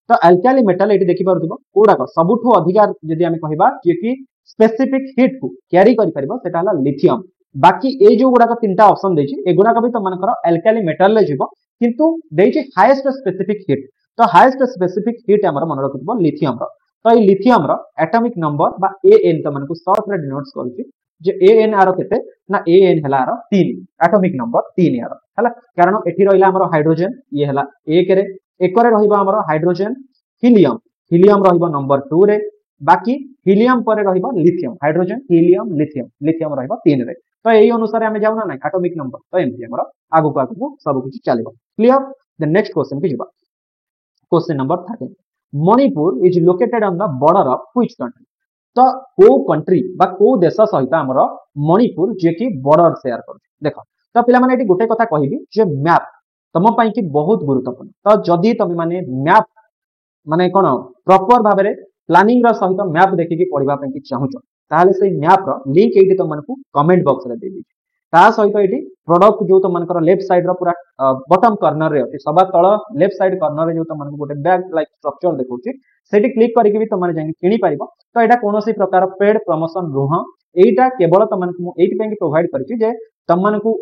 तो अल्काली मेटल एटी देखि पारुथिबो कोडा को सबुठो अधिकार जदी हमें कहिबा जे कि स्पेसिफिक हीट को कैरी करि परिबो सेटा हला लिथियम बाकी ए जो गुडा को तीनटा ऑप्शन देछि एगुडा को भी तो मानकर अल्काली मेटल ले जिवो किंतु देछि हाईएस्ट स्पेसिफिक हीट तो हाईएस्ट स्पेसिफिक हीट हमर मन रखिबो लिथियम रो तो ए लिथियम रो एटॉमिक नंबर बा An तो मानको शॉर्ट रे डिनोट्स करछि जे An आरो केते ना An हला आरो 3 एटॉमिक नंबर 3 आरो हला कारण एठी रहिला हमर हाइड्रोजन ये हला 1 रे एकरे रहिबा हमर हाइड्रोजन हीलियम रहिबो नंबर 2 रे बाकी हीलियम पर रहिबो लिथियम हाइड्रोजन लिथियम रहिबो 3 रे तो एई अनुसार हमें जाउना नै एटॉमिक नंबर तो एमती हमर आगु को सब किछि चलिबो क्लियर द नेक्स्ट क्वेश्चन की जिबा question number 13 Manipur is located on the border of which country तो को कंट्री बा को देश सहित हमर मणिपुर जे कि बॉर्डर शेयर कर देखो तो पिला माने एटी गोटे कथा कहिबी जे मैप तम पई कि बहुत गुरुत्वपूर्ण तो जदी तमे माने मैप माने कोन प्रॉपर भाबरे प्लानिंग रा सहित मैप देखि कि पढिबा पई कि चाहूचो ताले से मैप रो लिंक एटी तो मानकु कमेंट बॉक्स रे दे दी ता सहित एटी प्रोडक्ट जो तो मानकर लेफ्ट साइड रो पूरा बॉटम कॉर्नर रे अछि सबा तळ लेफ्ट साइड कॉर्नर रे जो तो मानकु गोटे बैग लाइक स्ट्रक्चर देखौछि सेठी क्लिक करिकि भी तमाने जानि किनि पारिबो तो एटा कोनोसी प्रकार पेड प्रमोशन रुह एटा केवल तमानकु मु एटी पई प्रोवाइड करछि जे तमानकु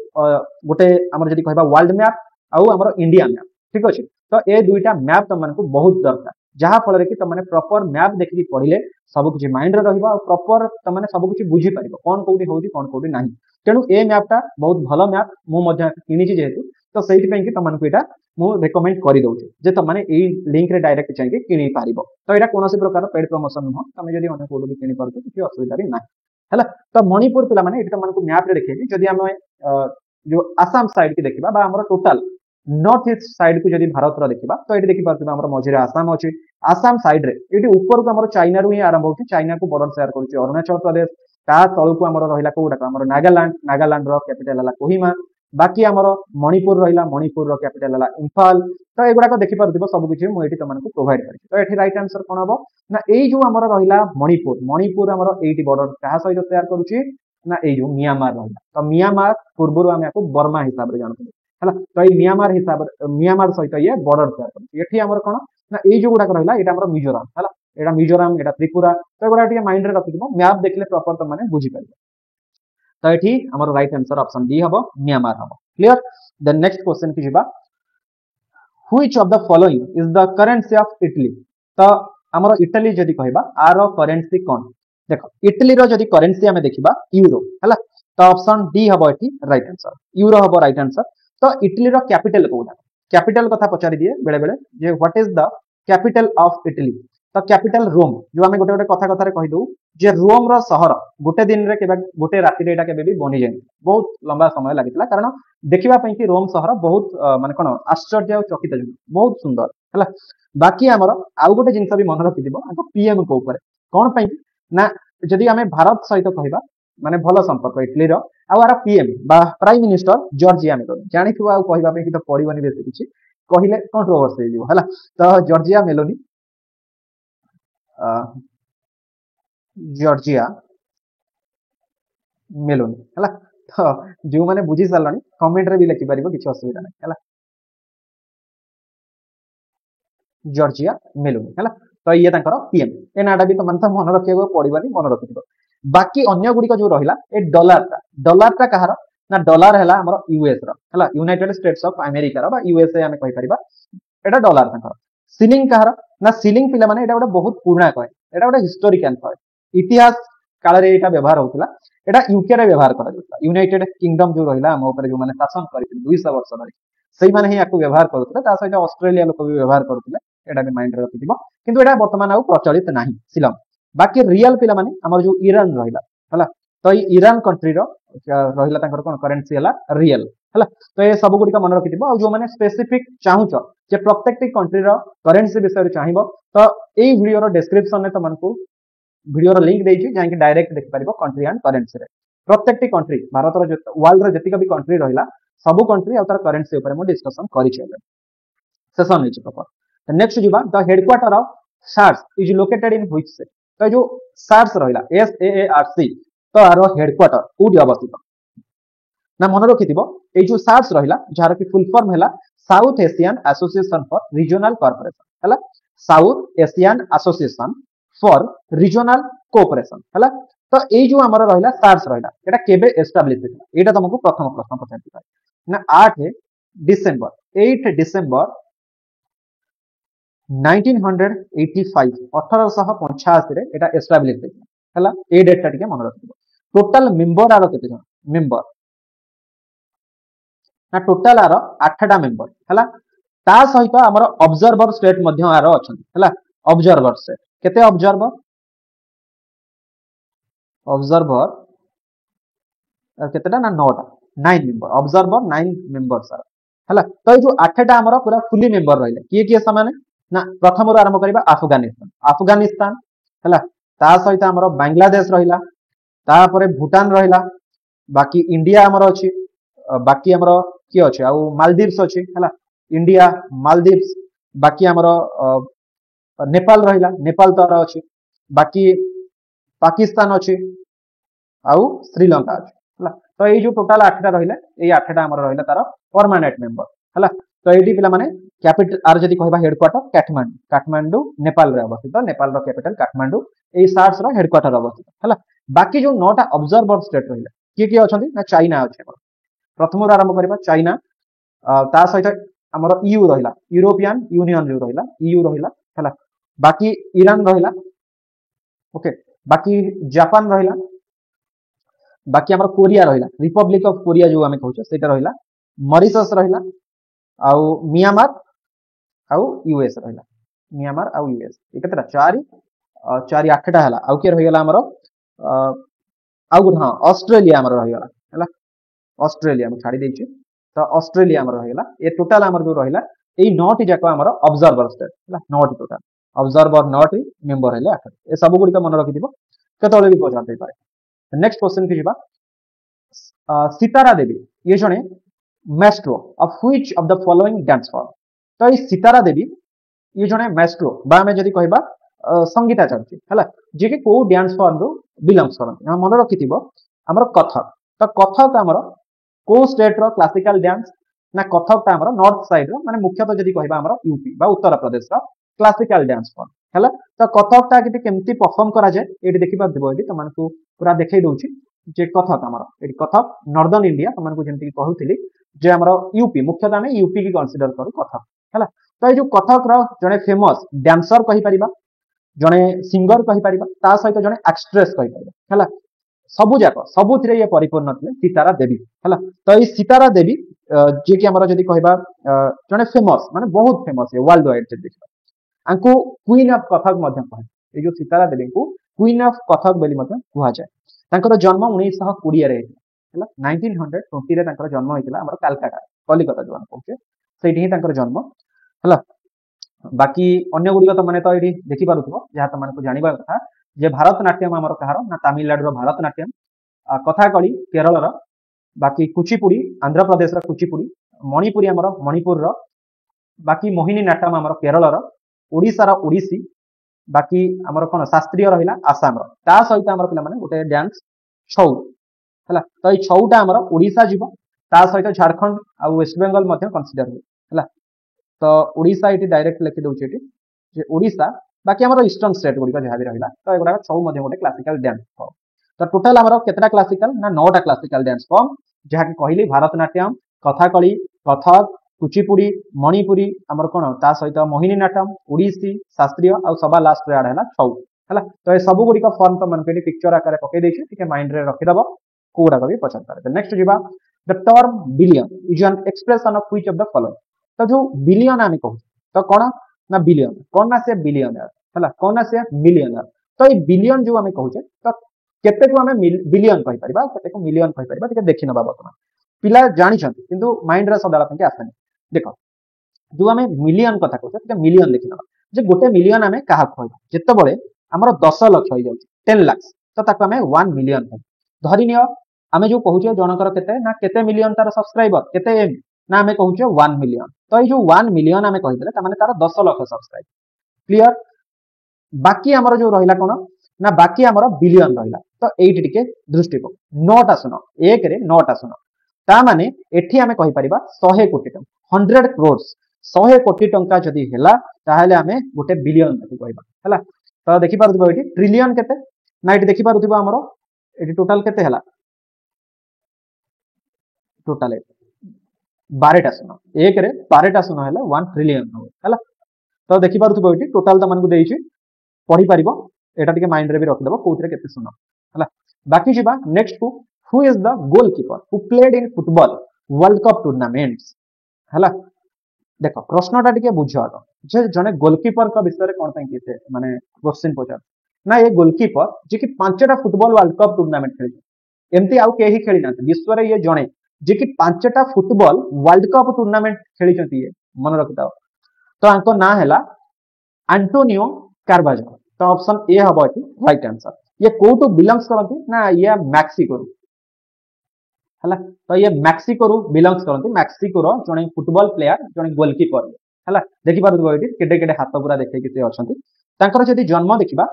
गोटे हमर जदी कहबा वर्ल्ड मैप आउ हमर इंडिया मैप ठीक अछि तो ए दुईटा मैप तमानकु बहुत दरकार जहा फल कि तमाने प्रॉपर मैप देखि पढिले सब किछि माइंड रे रहइबा और प्रॉपर तमाने सब किछि बुझी पारिबो कोन कोउडी होउची कोन कोउडी नाही तेनु ए मैपटा बहुत भलो मैप मु मध्य किनिछि जेहेतु तो सेहि पई कि तमानकु एटा मु रेकमेंड करि दउछि जे तमाने एई लिंक रे डायरेक्ट चाहिए किनि पारिबो तो एटा कोनोसी प्रकार पेड प्रमोशन न तमे जदी अने कोउडी किनि परतो कि असुविधा रि नाही हला तो मणिपुर पिला माने एटा तमानकु मैप रे देखिबी जदी हमें जो आसाम साइड की देखिबा बा हमर टोटल नॉर्थ ईस्ट साइड को जदी भारत रो देखिबा तो एटी देखि परतिबा हमर मझिरे आसाम अछि आसाम साइड रे एटी ऊपर को हमर चाइना रु ही आरंभ होछि चाइना को बॉर्डर शेयर करछि अरुणाचल प्रदेश ता तळ को हमर रहिला कोउडा हमर नागालैंड रो कैपिटल हला कोहिमा बाकी आमर मणिपुर रहा मणिपुर कैपिटल है इम्फाल तो एगुड़ाक देखिपे सब किसी मुझे तुमको प्रोवाइड कर तो ये रईट आंसर कौन हम ना यही जो आमर रहा मणिपुर मणिपुर आमर ये बॉर्डर क्या सहित सेयार करुच्ची ना ये जो म्यांमार रहा तो म्यांमार पूर्व आम आपको बर्मा हिसाब से जानते है तो ये म्यांमार हिसाब म्यांमार सहित ये बॉर्डर सेयार कर आमर कौन ना ये जो गुड़ाक रहा यहाँ मिजोराम है यहाँ मिजोराम यहाँ त्रिपुरा तो एगुड़ा माइंड में रखी मैप देखले प्रॉपर तुम मैंने बुझीपार तो ये आम रईट आंसर ऑप्शन डी हम म्यांमार हम क्लियर देन नेक्स्ट क्वेश्चन की जीवा which of the following is the currency of Italy तो आमर इटली जदि कहबा आर करेंसी कौन देख इटली रो जदि करेंसी आमे देखिबा यूरो हला तो ऑप्शन डी हबो एठी राइट आंसर यूरो हबो राइट आंसर तो इटली रो कैपिटल कोडा कैपिटल कथा पचारि दिए बेले बेले जे what is the capital of Italy तो कैपिटल रोम जो आमे गोटे गोटे कथा कथा रे कहि दउ जे रोम रो शहर गोटे दिन रे केबे गोटे राति रे एटा केबे भी बनि जाय बहुत लंबा समय लागितला कारण देखिबा पई कि रोम शहर बहुत माने कोन आश्चर्य और चकित बहुत सुंदर हला बाकी आमर आउ गोटे जिंस भी मन रखि दिबो आको पीएम को ऊपर कोन पई ना जदि आमे भारत सहित कहबा माने भलो संपर्क इटली रो आर पीएम बा प्राइम मिनिस्टर जॉर्जिया मेलोनी जानिथिबो आ कहबा पे कि तो पड़िबनी बेसी किछि कहिले कंट्रोवर्सी हो हला तो जॉर्जिया मेलोनी जॉर्जिया मेलोनी हला तो जो माने बुझी सारलानी कमेंट रे भी लिखि परिबो किछि असुविधा नै हला जॉर्जिया मेलोनी हला तो ये तांकर पीएम ए नाडा भी तो मन मन रखियो पड़िबनी मन रखिथिबो बाकी अन्य गुडी जो रहिला ए डॉलर ता कहार ना डॉलर हैला हमर यूएस रो हला यूनाइटेड स्टेट्स ऑफ अमेरिका रो बा यूएसए हमें कहि परिबा एटा डॉलर तांकर सीलिंग कहार ना सीलिंग पिला माने एटा गोटे बहुत पुराना कय एटा गोटे हिस्टोरिकल कय इतिहास काल रे एटा व्यवहार होतिला एटा यूके रे व्यवहार करा जोतिला यूनाइटेड किंगडम जो रहिला हम ऊपर जो माने शासन करिथिले 200 वर्ष धरि सेही माने ही याकू व्यवहार करथिले ता सहित ऑस्ट्रेलिया लोक भी व्यवहार करथिले एटा भी माइंड रे रखिथिबो किंतु एटा वर्तमान आउ प्रचलित नाही सिलम बाकी रियल पिला माने हमर जो ईरान रहिला हला तो ई ईरान कंट्री रो रहिला तांकर कोन करेंसी हला रियल हला तो ये सब गुडी का मन रखिथिबो आ जो माने स्पेसिफिक चाहूच जे प्रत्येकटी कंट्री रो करेंसी विषय रे चाहिबो तो एई वीडियो रो डिस्क्रिप्शन में तुमको वीडियो रो लिंक देइछि जाय कि डायरेक्ट देख परिबो कंट्री एंड करेंसी रे प्रत्येकटी कंट्री भारत रो वर्ल्ड रो जति भी कंट्री रहिला सब कंट्री आ तार करेंसी ऊपर मो डिस्कशन करि छै सेशन होइछि प्रॉपर नेक्स्ट जीवा the headquarter of SAARC is located in which city तो जो सार्स रहिला SAARC तो आरो हेडक्वार्टर कोडी अवस्थित ना मन रखिथिबो ए जो सार्स रहिला जार की फुल फॉर्म हैला South Asian Association for Regional corporation हैला South Asian Association for Regional Cooperation हैला तो ए जो हमर रहिला सार्स रहिला एटा केबे एस्टैब्लिश हैला एटा तुमको प्रथम प्रश्न पचारि ना 8 डिसेंबर 8 डिसेंबर 1985 1885 रे एटा एस्टैब्लिश हैला हला ए डेट टा टिके मन रखिबो टोटल मेंबर आरो केते जन मेंबर ना टोटल आरो 8टा मेंबर हला ता सहित हमर ऑब्जर्वर स्टेट मध्य आरो अछन हला ऑब्जर्वर स्टेट केते ऑब्जर्वर केतेटा ना 9टा 9 मेंबर ऑब्जर्वर 9 मेंबर्स आरो हला तो जो 8टा हमर पूरा फुली मेंबर रहिले किए समान ना प्रथम रो आरंभ करिबा अफगानिस्तान हला ता सहित हमर बांग्लादेश रहिला ता परे भूटान रहिला बाकी इंडिया हमर अछि बाकी हमर की अछि आ मालदीव्स अछि हला इंडिया मालदीव्स बाकी हमर नेपाल रहिला नेपाल तर अछि बाकी पाकिस्तान अछि आ श्रीलंका अछि हला तो ए जो टोटल 8टा रहिला ए 8टा हमर रहिला तार परमानेंट मेंबर हला तो एडी पिला माने कैपिटल आर जदी कहबा हेडक्वार्टर काठमांडू नेपाल रे अवस्थित नेपाल रो कैपिटल काठमांडू ए सार्स रो हेडक्वार्टर अवस्थित हला बाकी जो 9टा ऑब्जर्वर स्टेट रहिला की अछंती ना चाइना अछि प्रथम रो आरंभ करबा चाइना ता सहित हमर ईयू रहिला यूरोपियन यूनियन जो रहिला ईयू रहिला हला बाकी ईरान रहिला ओके बाकी जापान रहिला बाकी हमर कोरिया रहिला रिपब्लिक ऑफ कोरिया जो हमें कहउछ सेटा रहिला मॉरिशस रहिला आउ म्यांमार आउ यूएस रहिला म्यांमार आउ यूएस एकतरा 4 8टा हला आउ के रहिला हमर आउ गुड हां ऑस्ट्रेलिया हमर रहिला हला ऑस्ट्रेलिया हम छाडी देछि तो ऑस्ट्रेलिया हमर रहिला ए टोटल हमर जो रहिला ए 9टी जाको हमर ऑब्जर्वर स्टेट हला 9टी टोटल ऑब्जर्वर 9टी मेंबर हैले 8 ए सब गुडी का मन रखि दिबो केतले भी पहुंचा दे पारे नेक्स्ट क्वेश्चन की जिबा सीतारा देवी ये जने maestro of which of the following dance form? तो ये सितारा देवी ये जने maestro बा हमें जदि कहबा संगीताचार्य हला जे कि को डांस फॉर्म रो बिलोंग्स करन हम मन रखिथिबो हमर कथक तो कथक हमर को स्टेट रो क्लासिकल डांस ना कथक ता हमर नॉर्थ साइड रो माने मुख्यतः जदि कहबा हमर यूपी बा उत्तर प्रदेश रो क्लासिकल डांस फॉर्म हला तो कथक ता केमती परफॉर्म करा जाय एटी देखि पाबो एटी तमन को पूरा देखै दउची जे कथक हमर एटी कथक नॉर्दर्न इंडिया तमन को जेंति कहउथिली जे हमर यूपी मुख्यतः में यूपी की कंसीडर करू कथक हला तो ये जो कथक रो जने फेमस डांसर कहि परिबा जने सिंगर कहि परिबा ता सहित जने एक्ट्रेस कहि परिबा हला सबु जाक सबुथिरे ये परिपूर्ण थिले सीतारा देवी हला तो ये सीतारा देवी जे कि हमर जदि कहबा जने फेमस माने बहुत फेमस है वर्ल्ड वाइड जे देखबा आंको क्वीन ऑफ कथक मध्य कहे ये जो सीतारा देवी को क्वीन ऑफ कथक बेली मध्य कुहा जाय तांकर जन्म 1920 रे हला 1920 रे तांकर जन्म होइतिला हमर कलकत्ता कलिकता जो हम कहूचे सेठी ही तांकर जन्म हला बाकी अन्य गुड़िक तो मैंने तो ये देखी पारुथबो जहाँ तुम को जानवा कथा जे भारतनाट्यम आमर कहार ना तमिलनाडु भारतनाट्यम कथाकली केरल बाकी कुचिपुड़ी आंध्र प्रदेश कुचिपुड़ी मणिपुरी आमर मणिपुर बाकी मोहिनी नाट्यम आमर केरल ओडिशार ओडिसी बाकी आमर कौन शास्त्रीय रहा आसाम ता सहित आमर पिला माने गोटे डांस छौ है तो ये छौटा आमर ओडिशा जीव ता सहित झारखंड आ वेस्ट बेंगल मध्य कंसीडर हुए तो ओडिशा ये डायरेक्ट लिखि दउछि एटी जे ओडिशा बाकी हमर ईस्टर्न स्टेट गुडी जहाँ भी रहिला तो एगुडा छौ मध्य गोटे क्लासिकल डांस फॉर्म तो टोटल हमर केतरा क्लासिकल ना 9टा क्लासिकल डांस फॉर्म जहाँ कि कहली भारतनाट्यम कथाकली कथक कुचिपुड़ी मणिपुरी हमर कोन ता सहित मोहिनी नाट्यम ओडिसी शास्त्रीय आ सभा लास्ट रे आडा छौ हला तो ए सब गुडी का फॉर्म तो मन के पिक्चर आकार पके देछि ठीक है माइंड रे रखि दबो कोडा का भी पसंद करे नेक्स्ट जीवा the term billion is an expression of which of the following तो जो बिलियन आम कहू तो कौन ना बिलियन कौन ना से बिलियनर है कौन ना से मिलियनर तो ये बिलियन जो आम कहूचे तो केते को आम बिलियन कहि परिबा केते को मिलियन कहि परिबा ठीक देखि नबा बर्तमान पिला जानि छथि किंतु माइंड रे सदाला पे आसेनी देखो जो आम मिलियन कथा कहूचे ठीक मिलियन देखि नबा जे गोटे मिलियन आम काहा कहबा जत्ते बळे हमर 10 लाख होई जाउची 10 लाख तो ताको आम 1 मिलियन धरि नियो आम जो कहूचे जनकर केते ना केते मिलियन तार सब्सक्राइबर केते एम ना आम कहूचे 1 मिलियन तो ये जो 1 मिलियन आम कहीदेले तार 10 लाख सब्सक्राइब क्लियर बाकी आमर जो रहिला कोन ना बाकी आमर बिलियन रहिला तो एइट टिके दृष्टि को 9टा सुनो एक रे 9टा सुनो ता माने एठी आमे कहि परिबा 100 कोटी टंका 100 क्रोर्स 100 कोटी टंका जदी हेला ताहाले आमे गोटे बिलियन कहि कहबा हला तो देखि पारुथबो एठी ट्रिलियन केते ना एठी देखि पारुथबो आमर एठी टोटल केते हेला टोटल 12टा सुनो एक रे 12टा सुनो हेला 1 ट्रिलियन हो हला तो देखि पारुथबो एठी टोटल त मन को देइछि पढ़ी पारिबो एटा टिके माइंड रे भी रख देबो कोथरे केते सुनो हला बाकी जिबा नेक्स्ट को who is the goalkeeper who played in football world cup tournaments हला देखो प्रश्नटा टिके बुझो जे जने गोलकीपर का विषय रे कोन पई केते माने क्वेश्चन पचार ना ये गोलकीपर जे कि 5टा फुटबॉल वर्ल्ड कप टूर्नामेंट खेली एमती आउ केही खेली ना विश्व रे ये जणे जे कि 5टा फुटबॉल वर्ल्ड कप टूर्नामेंट खेली चंती ये मन रखिताओ तो आंको ना हैला एंटोनियो कार्बाजो तो ऑप्शन ए हबो एठी राइट आंसर ये कोटू बिलोंग्स करंती ना ये मैक्सिको हला तो ये मैक्सिको रु बिलोंग्स करंती मैक्सिको रो जणे फुटबॉल प्लेयर जणे गोलकीपर हला देखि पारुथबो एठी केडे केडे हाथ पूरा देखै कि से अछंती तांकर जदी जन्म देखिबा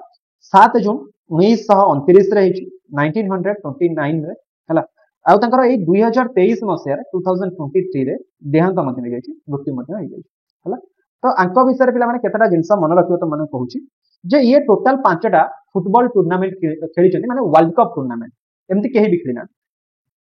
7 जून 1929 रे हिची 1929 रे हला आउ तांकर ए 2023 मसिया रे 2023 रे देहांत मध्य नै जायछि मृत्यु मध्य नै जायछि हला तो आंको विषय रे पिला माने केतरा जिंस मन रखियो तो मन कहूची जे ये टोटल 5टा फुटबॉल टूर्नामेंट खेली चंती माने वर्ल्ड कप टूर्नामेंट एमती केही भी खेलिना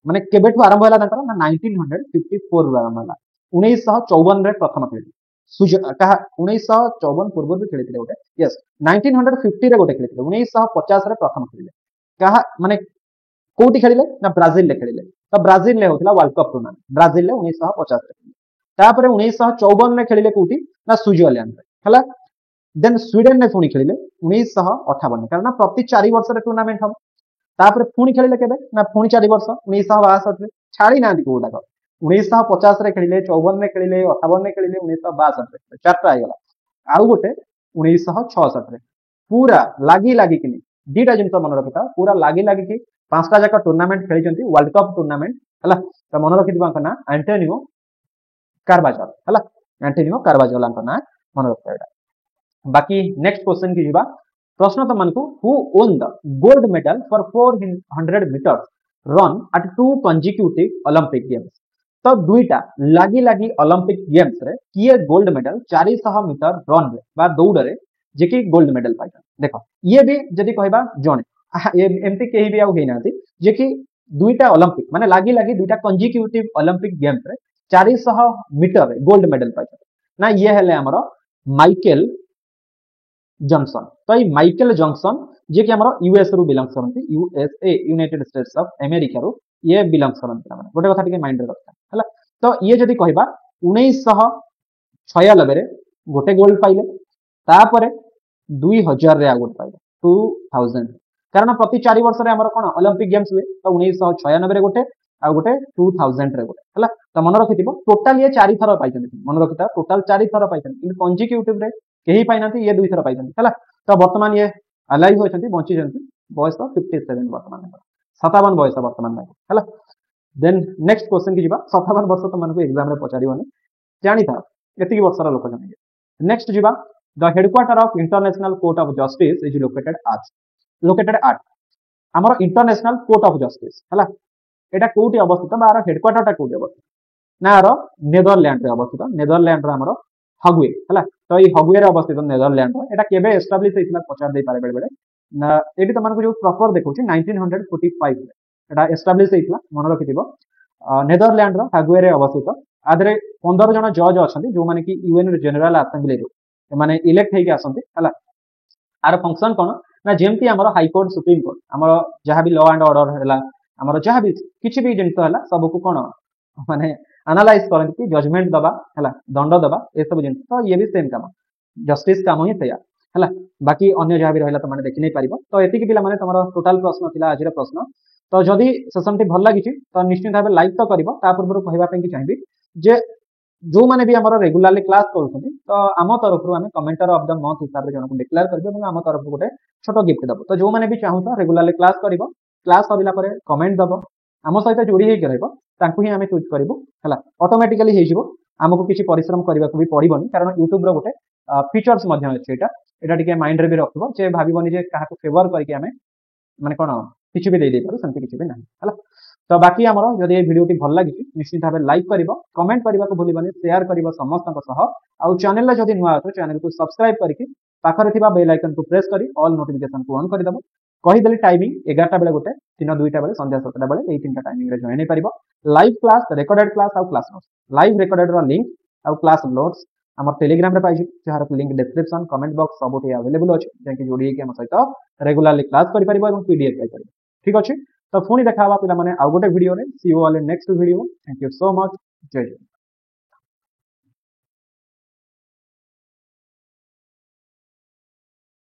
माने केबेठु आरंभ होला तांकर ना 1954 रु आरंभ होला 1954 रे प्रथम खेली सुज कहा 1954 पूर्व भी खेलिथिले गोटे यस 1950 रे गोटे खेलिथिले 1950 रे प्रथम खेलिले कहा माने कोटी खेलिले ना ब्राजील रे खेलिले तो ब्राजील रे होतिला वर्ल्ड कप टूर्नामेंट ब्राजील रे 1950 रे तापरे 1954 रे खेलिले कोटी ना स्विट्जरलैंड रे हला देन स्वीडन रे पुणी खेलिले 1958 कारण प्रति 4 वर्ष रे टूर्नामेंट हम तापरे पुणी खेलिले केबे ना पुणी 4 वर्ष 1962 रे छाड़ी नांदी कोडा 1950 रे खेलिले 54 रे खेलिले 58 रे खेलिले 1962 रे चारटा आइगला आउ गोटे 1966 रे पूरा लागी लागी किनी दीटा जिंस मन रखिता पूरा लागी लागी कि 5टा जाका टूर्नामेंट खेली चंती वर्ल्ड कप टूर्नामेंट हला तो मन रखि दिबा ना एंटोनियो कार्बाजल हला एंटोनियो कार्बाजल ना मन रखिबा एटा बाकी नेक्स्ट क्वेश्चन की जीवा प्रश्न तो मन को who won the gold medal for 400 metre run at 2 consecutive Olympic games तो दुईटा लागी लागी ओलंपिक गेम्स रे किए गोल्ड मेडल 400 मीटर रन रे बा दौड़ रे जे कि गोल्ड मेडल पाइछन देखो ये भी जदी कहबा जणे एमती केही भी आउ हेनाती जे कि दुईटा ओलंपिक माने लागी लागी दुईटा कंसेक्यूटिव ओलंपिक गेम्स रे 400 मीटर गोल्ड मेडल पाइछन ना ये हेले हमरो माइकल जॉनसन तो ये माइकल जॉनसन जे कि हमरो यूएस रु बिलोंग्स करंती USA United States of America रु ये बिलोंग्स करंती माने गोटे कथा टिके माइंड रे रखता हला तो ये जदी कहबा 1996 रे गोटे गोल्ड पाइले तापरे 2000 रे आ गोल्ड पाइले 2000 कारण प्रति 4 वर्ष रे हमरो कोन ओलंपिक गेम्स हुए तो 1996 रे गोटे आ गोटे 2000 रे गोटे हला तो मन रखिथिबो टोटल ये 4 थर पाइछन मन रखिता टोटल 4 थर पाइछन किंतु कंसेक्यूटिव रे केही पाइनाती ये 2 थर पाइछन हला तो वर्तमान ये अलाइव होछंती बंची जंती बयस 57 वर्तमान 57 बयस वर्तमान में हला देन नेक्स्ट क्वेश्चन की जीवा 57 वर्ष तो मन को एग्जाम रे पचारिवनी जानि था एतिकी वर्षर लोक जने नेक्स्ट जीवा the headquarter of international court of justice is located at हमर इंटरनेशनल कोर्ट ऑफ जस्टिस हला एटा कोठी अवस्थित बार हेडक्वार्टर टा कोठी अवस्थित ना रो नेदरलैंड रे अवस्थित नेदरलैंड रे हमर हगवे हला तो ये हगवे रे अवस्थित नेदरलैंड रो एटा केबे एस्टैब्लिश हेतिला पचार दे पारे बेले ना एटी त मानको जो प्रॉपर देखौची 1945 रे एटा एस्टैब्लिश हेतिला मन रखिथिबो नेदरलैंड रो हगवे रे अवस्थित आदरे 15 जन जज अछंती जो माने कि यूएन जनरल असेंबली रो माने इलेक्ट हेके आसंती हला आर फंक्शन कोन ना जेमती हमर हाई कोर्ट सुप्रीम कोर्ट हमर जहां भी लॉ एंड ऑर्डर हला हमर जहां भी किछि भी जिंस हला सब को कोन माने एनालाइज करन कि जजमेंट दबा हला दंड दबा ए सब जिंस तो ये भी सेम काम जस्टिस काम ही तया हला बाकी अन्य जहां भी रहला तो माने देखि नै परिबो तो एति कि पिला माने तमरो टोटल प्रश्न थिला आजिर प्रश्न तो जदि सेशन टी भल लागि छि तो निश्चित भाबे लाइक तो करिवो ता पूर्व कहबा पे कि चाहिबी जे जो माने भी हमर रेगुलरली क्लास करूछथि तो आम तरफ रु हमें कमेंटर ऑफ द मंथ हिसाब रे जन को डिक्लेयर करबे এবং आम तरफ गोटे छोटो गिफ्ट दबो तो जो माने भी चाहू रेगुलरली क्लास करिवो क्लास सरिला परे कमेंट दबो आम सहित जोड़ी हे रहइबो तांकु ही हमें चूज करिवो हला ऑटोमेटिकली हे जिवो हमको किछि परिश्रम करबा को भी पड़िबोनी कारण YouTube रो गोटे फीचर्स मध्य अछि एटा टिके माइंड रे भी रखबो जे भाबिबोनी जे काहा को फेवर करके हमें माने कोन किछि भी दे दे पारो संति किछि भी नाही हला तो बाकी हमरो जदि ए वीडियो टी भल लागि निश्चित भाबे लाइक करिवो कमेंट करिवा को भूलिबानी शेयर करिवो समस्त को सह आ चैनल ला जदि नुवा अछो चैनल को सब्सक्राइब करके पाखरे थिबा बेल आइकन को प्रेस करी ऑल नोटिफिकेशन को ऑन करि दबो कहि देली टाइमिंग 11टा बेले गोटे 3-2टा बेले संध्या 7टा बेले एई तीनटा टाइमिंग रे जॉइन हे परिबो लाइव क्लास रेकॉर्डेड क्लास आ क्लास नोट्स लाइव रेकॉर्डेड रो लिंक आ क्लास नोट्स हमर टेलीग्राम रे पाइछि जहार लिंक डिस्क्रिप्शन कमेंट बॉक्स सबोटी अवेलेबल अछि जेकि जोडी के हम सहित रेगुलरली क्लास करि परिबो एवं पीडीएफ पाइ परिबो ठीक अछि तो पुणी देखा पिला माने आउ गोटे वीडियो रे see you all in next video thank you so much जय जय।